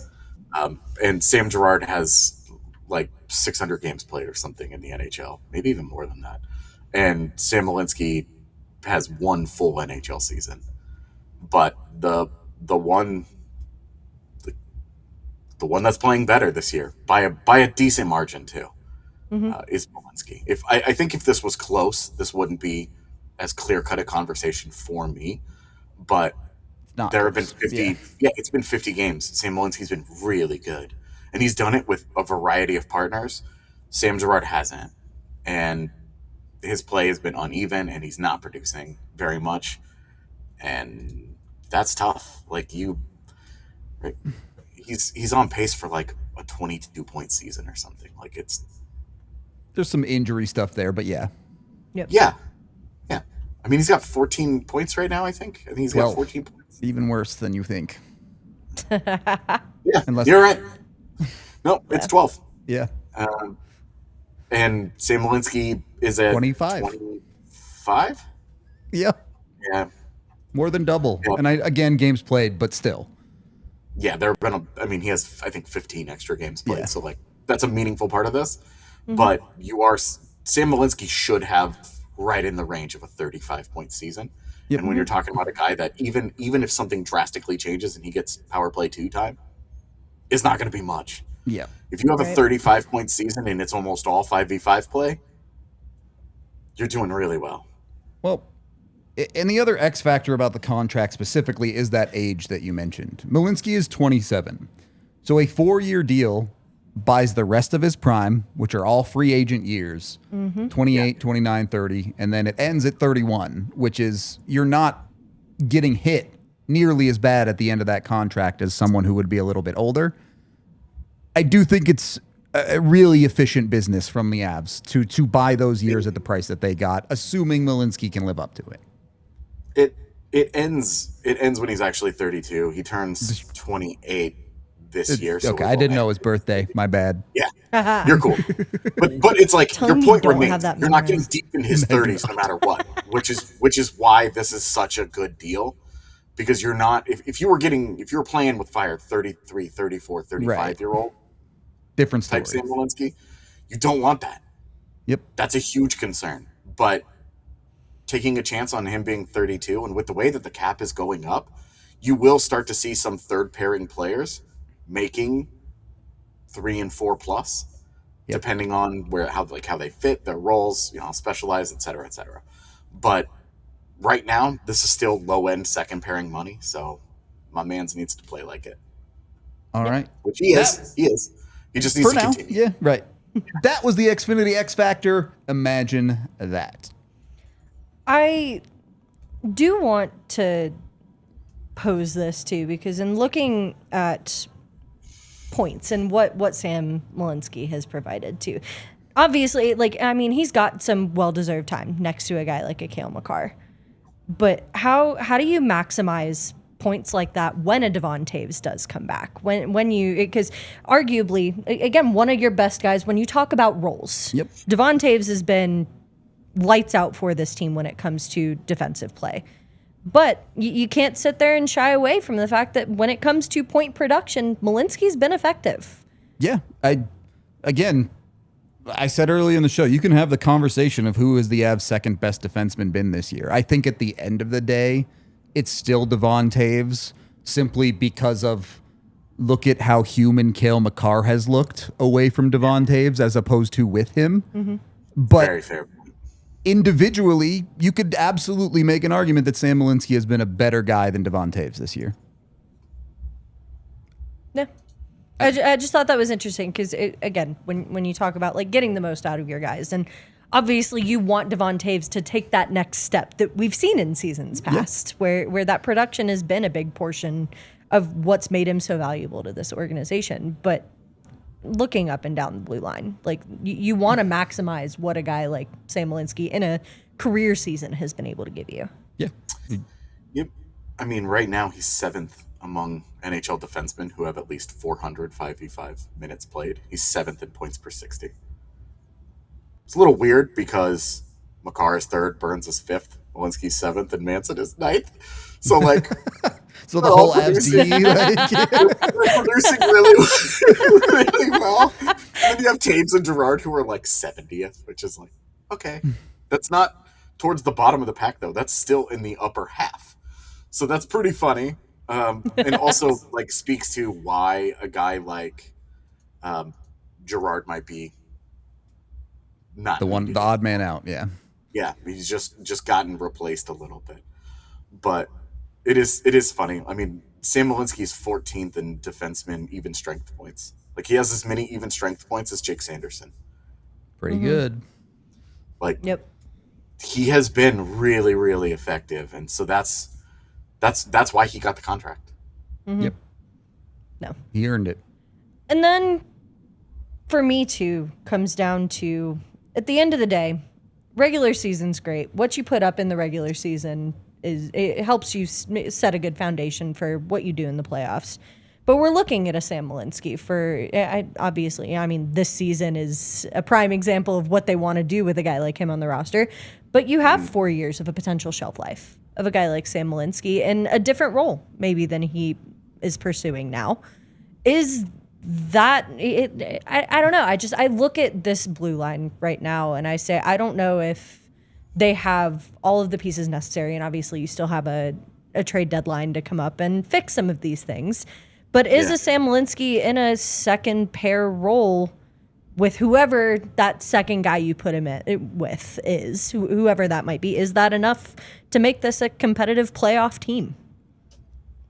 And Sam Girard has like 600 games played or something in the NHL, maybe even more than that. And Sam Malinski has 1 full NHL season. But the one that's playing better this year by a decent margin too is Malinski. I think if this was close, this wouldn't be as clear-cut a conversation for me. But there have been 50. Yeah, it's been 50 games. Sam Malinski's been really good, and he's done it with a variety of partners. Sam Girard hasn't, and his play has been uneven, and he's not producing very much, and that's tough. Like he's on pace for like a 22-point season or something. Like there's some injury stuff there, but yeah. Yep. Yeah. I mean, he's got 14 points right now, I think. He's got 14 points. Even worse than you think. Yeah, you're right. No, it's 12. Yeah. And Sam Malinski is at 25. 25? Yeah. Yeah. More than double. Yeah. And again, games played, but still. Yeah, he has, I think, 15 extra games played. Yeah. So, like, that's a meaningful part of this. Mm-hmm. But Sam Malinski should have right in the range of a 35-point season. Yep. And when you're talking about a guy that even if something drastically changes and he gets power play 2 time, it's not going to be much. Yeah. If you have a 35-point season and it's almost all 5v5 play, you're doing really well. Well, and the other X factor about the contract specifically is that age that you mentioned. Malinski is 27. So a 4-year deal buys the rest of his prime, which are all free agent years, 28, 29, 30, and then it ends at 31, which is you're not getting hit nearly as bad at the end of that contract as someone who would be a little bit older. I do think it's a really efficient business from the Avs to buy those years at the price that they got, assuming Malinski can live up to it. It ends when he's actually 32. He turns 28 this year. So okay, I didn't know his birthday. My bad. Yeah, you're cool. But it's like your point remains. You're not getting deep in his 30s no matter what, which is why this is such a good deal, because you're not if you were playing with fire 33, 34, 35-year-old different story. Type Sam Malinski, you don't want that. Yep. That's a huge concern. But taking a chance on him being 32, and with the way that the cap is going up, you will start to see some third pairing players making 3 and 4 plus, depending on how they fit their roles, specialize, et cetera, et cetera. But right now, this is still low end second pairing money, so my man's needs to play like it. All right, which he is. He just needs to continue. Yeah, right. That was the Xfinity X Factor. Imagine that. I do want to pose this too, because in looking at points and what Sam Malinski has provided too, obviously, he's got some well-deserved time next to a guy like a Cale Makar. But how do you maximize points like that when a Devon Toews does come back? Because arguably, again, one of your best guys, when you talk about roles, Devon Toews has been lights out for this team when it comes to defensive play. But you can't sit there and shy away from the fact that when it comes to point production, Malinski's been effective. Yeah. I said earlier in the show, you can have the conversation of who is the Avs' second best defenseman been this year. I think at the end of the day, it's still Devon Toews, simply because of look at how human Cale Makar has looked away from Devon Toews as opposed to with him. Mm-hmm. But very fair. Individually, you could absolutely make an argument that Sam Malinski has been a better guy than Devon Toews this year. Yeah. I just thought that was interesting because, again, when you talk about getting the most out of your guys, and obviously you want Devon Toews to take that next step that we've seen in seasons past, where that production has been a big portion of what's made him so valuable to this organization. But looking up and down the blue line, you want to maximize what a guy like Sam Malinski in a career season has been able to give you. Yeah. Yep. I mean, right now he's 7th among NHL defensemen who have at least 400 5v5 minutes played. He's 7th in points per 60. It's a little weird because Makar is 3rd, Burns is 5th, Malinski's 7th, and Manson is 9th. So, like... So the whole FD, they're producing really, really well. And then you have Toews and Girard who are like 70th, which is like, okay. That's not towards the bottom of the pack, though. That's still in the upper half. So that's pretty funny. And also like speaks to why a guy like Girard might be not the odd man out. Yeah. Yeah. He's just gotten replaced a little bit, but it is funny. I mean, Sam Malinski is 14th in defenseman even strength points. Like he has as many even strength points as Jake Sanderson. Pretty good. Like, Yep. He has been really, really effective, and so that's why he got the contract. Yep. No. He earned it. And then for me too comes down to, at the end of the day, regular season's great. What you put up in the regular season it helps you set a good foundation for what you do in the playoffs. But we're looking at a Sam Malinski obviously, I mean, this season is a prime example of what they want to do with a guy like him on the roster. But you have 4 years of a potential shelf life of a guy like Sam Malinski in a different role maybe than he is pursuing now. Is that it? I don't know. I look at this blue line right now and I say, I don't know if they have all of the pieces necessary. And obviously you still have a trade deadline to come up and fix some of these things. But is a Sam Malinski in a second pair role with whoever that second guy you put him with is, whoever that might be, is that enough to make this a competitive playoff team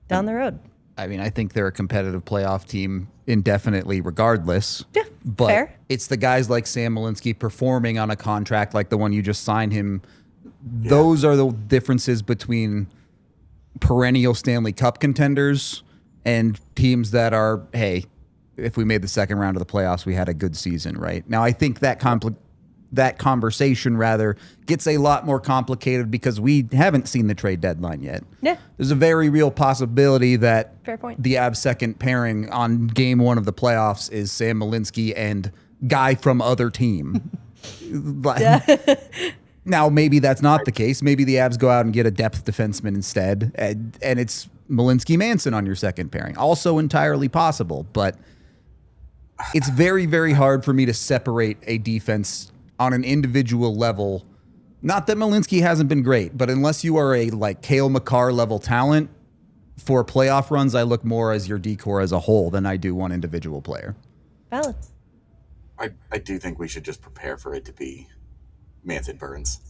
down the road? I mean, I think they're a competitive playoff team indefinitely regardless. Yeah, but fair. It's the guys like Sam Malinski performing on a contract like the one you just signed him. Yeah. Those are the differences between perennial Stanley Cup contenders and teams that are, hey, if we made the second round of the playoffs, we had a good season, right? Now, I think that conversation rather gets a lot more complicated because we haven't seen the trade deadline yet. Yeah. There's a very real possibility that fair point. The Avs' second pairing on game one of the playoffs is Sam Malinski and guy from other team. Now, maybe that's not the case. Maybe the Avs go out and get a depth defenseman instead, and it's Malinski Manson on your second pairing. Also entirely possible, but it's very, very hard for me to separate a defense on an individual level. Not that Malinski hasn't been great, but unless you are a like Cale Makar level talent for playoff runs, I look more as your decor as a whole than I do one individual player. Valid. I do think we should just prepare for it to be Manson Burns.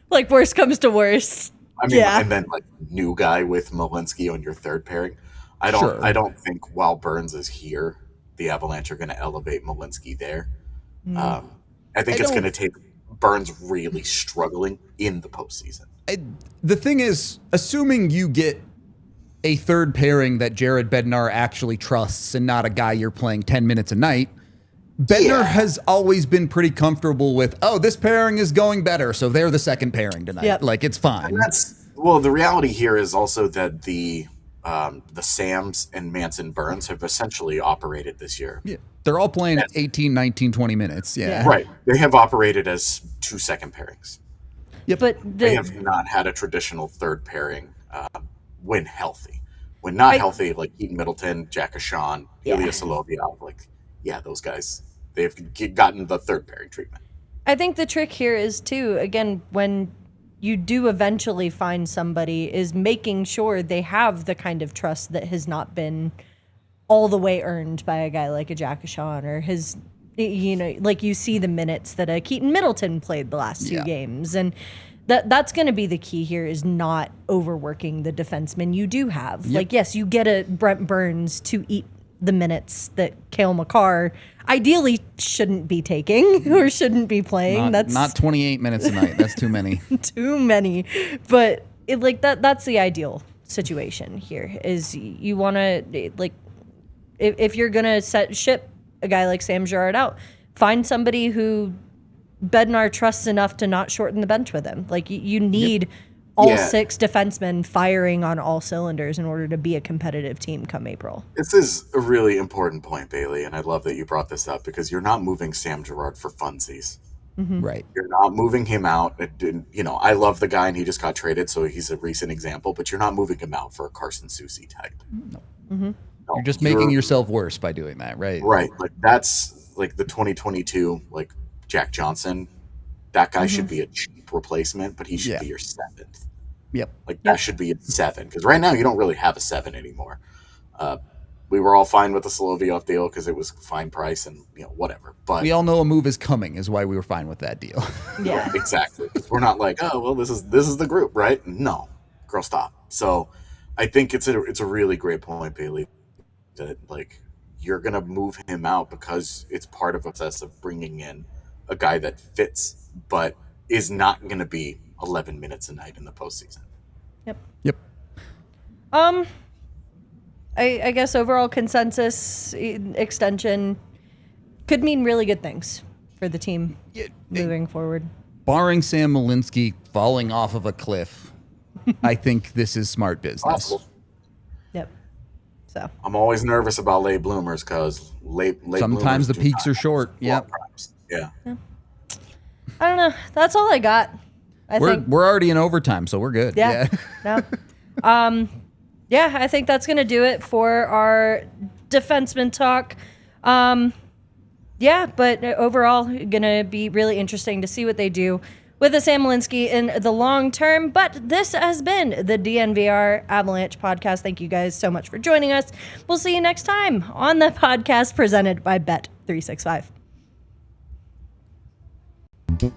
Like worst comes to worst. I mean, and then like new guy with Malinski on your third pairing. I don't think while Burns is here, the Avalanche are going to elevate Malinski there. I think it's going to take Burns really struggling in the postseason. The thing is, assuming you get a third pairing that Jared Bednar actually trusts and not a guy you're playing 10 minutes a night, Bednar has always been pretty comfortable with, this pairing is going better, so they're the second pairing tonight. Yep. Like, it's fine. And the reality here is also that the Sams and Manson Burns have essentially operated this year. Yeah. They're all playing 18, 19, 20 minutes. Yeah. Right. They have operated as 2 second pairings. Yep. But they have not had a traditional third pairing when healthy. When not healthy, like Keaton Middleton, Jack Ashawn, Ilya Solovyov, those guys, they've gotten the third pairing treatment. I think the trick here is, too, again, when you do eventually find somebody, is making sure they have the kind of trust that has not been all the way earned by a guy like a Jack Ashawn or his, like you see the minutes that a Keaton Middleton played the last 2 games. And that's going to be the key here, is not overworking the defenseman you do have. Yep. Like, yes, you get a Brent Burns to eat the minutes that Cale Makar ideally shouldn't be taking or shouldn't be playing. That's not 28 minutes a night. That's too many. Too many. But that's the ideal situation here, is you want to, if you're going to ship a guy like Sam Girard out, find somebody who Bednar trusts enough to not shorten the bench with him. Like, you need all 6 defensemen firing on all cylinders in order to be a competitive team come April. This is a really important point, Bailey, and I love that you brought this up because you're not moving Sam Girard for funsies. Mm-hmm. Right. You're not moving him out. I love the guy and he just got traded, so he's a recent example, but you're not moving him out for a Carson Soucy type. No. Mm-hmm. No, you're just making yourself worse by doing that, right? Right. Like, that's like the 2022, like Jack Johnson. That guy should be a cheap replacement, but he should be your 7th. Yep. Like, that should be a 7, because right now you don't really have a 7 anymore. We were all fine with the Solovyov deal because it was fine price and whatever. But we all know a move is coming, is why we were fine with that deal. Yeah, exactly. We're not like, oh well, this is the group, right? No, girl, stop. So I think it's a really great point, Bailey, that like you're gonna move him out because it's part of a process of bringing in a guy that fits, but is not gonna be 11 minutes a night in the postseason. Yep. I guess overall consensus extension could mean really good things for the team moving forward. Barring Sam Malinski falling off of a cliff, I think this is smart business. Possible. Yep. So I'm always nervous about late bloomers because late sometimes bloomers the do peaks not are short. have Yep. primes. Yeah. I don't know. That's all I got. I think We're already in overtime, so we're good. Yeah. No. Yeah, I think that's gonna do it for our defenseman talk. Yeah, but overall, gonna be really interesting to see what they do with the Sam Malinski in the long term. But this has been the DNVR Avalanche podcast. Thank you guys so much for joining us. We'll see you next time on the podcast presented by Bet365. We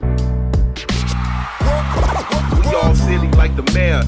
all silly like the mayor.